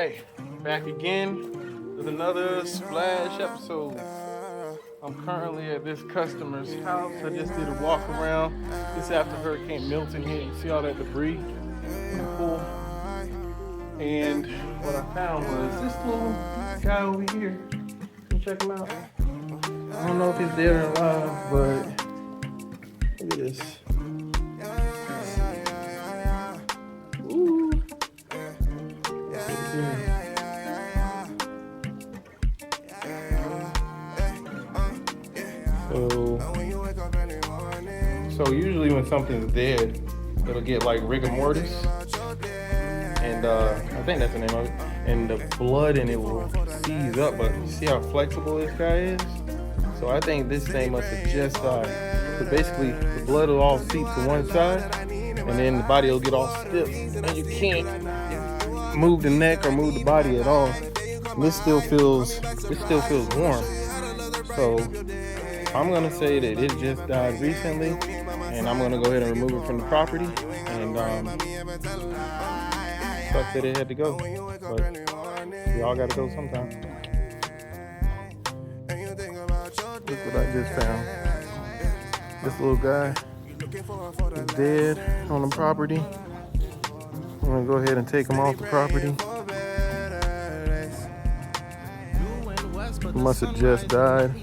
Alright, back again with another Splash episode. I'm currently at this customer's house. I just did a walk around. This after Hurricane Milton hit. You see all that debris in the pool? And what I found was this little guy over here. Can you check him out? I don't know if he's dead or alive, but look at this. Ooh. So usually when something's dead, it'll get like rigor mortis, and I think that's the name of it, and the blood in it will seize up, but see how flexible this guy is? So I think this thing must have just died. So basically the blood will all seep to one side, and then the body will get all stiff, and you can't move the neck or move the body at all. This still feels warm. So I'm gonna say that it just died recently, and I'm gonna go ahead and remove it from the property. And sucks that it had to go, but we all gotta go sometime. Look what I just found. This little guy is dead on the property. I'm gonna go ahead and take him off the property. He must have just died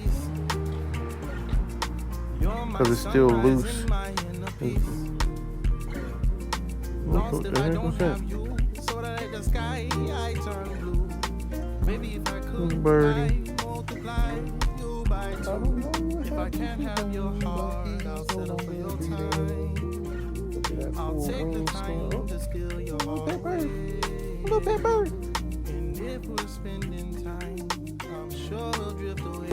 because it's still loose. What the heck was that? Birdie. If I can't have your heart, I'll settle for your time. I'll take the time to steal your heart away. And if we're spending time, I'm sure we'll drift away.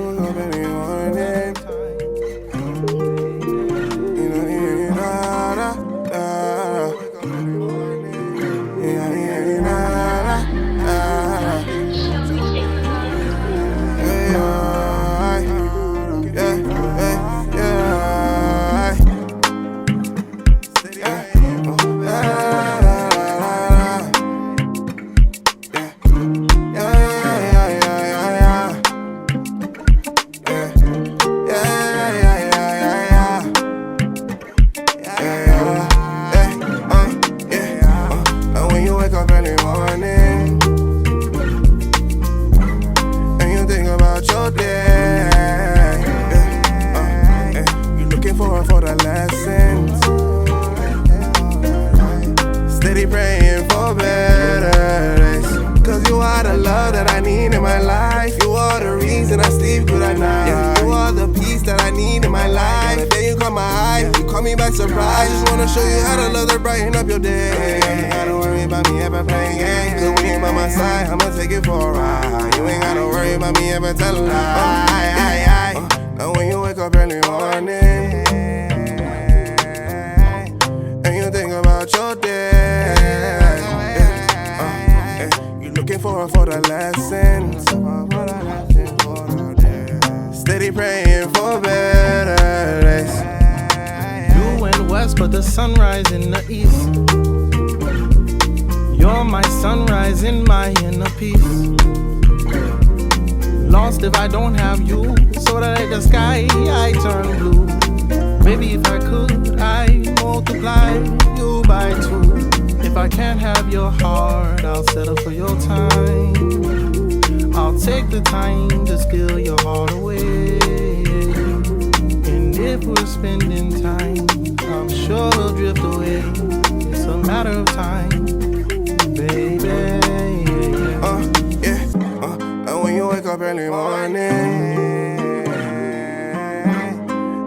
Steady praying for better days, 'cause you are the love that I need in my life. You are the reason I sleep good at night. You are the peace that I need in my life. The day you caught my eye, you caught me by surprise. Just wanna show you how to love to brighten up your day. You ain't gotta worry about me ever playing games, 'cause when you by my side, I'ma take it for a ride. You ain't gotta worry about me ever telling lies. Now when you wake up early morning and you think about your day, you looking for the lessons. Steady praying for better days. You went west, but the sunrise in the east. You're my sunrise in my inner peace. Lost if I don't have you, so that like the sky I turn blue. Maybe if I could, I multiply you by 2. If I can't have your heart, I'll settle for your time. I'll take the time to steal your heart away. And if we're spending time, I'm sure we'll drift away. It's a matter of time, baby. And when you wake up early morning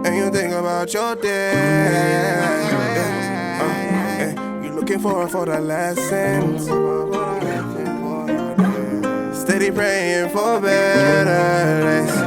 and you think about your day, you looking for the lessons. Steady praying for better days.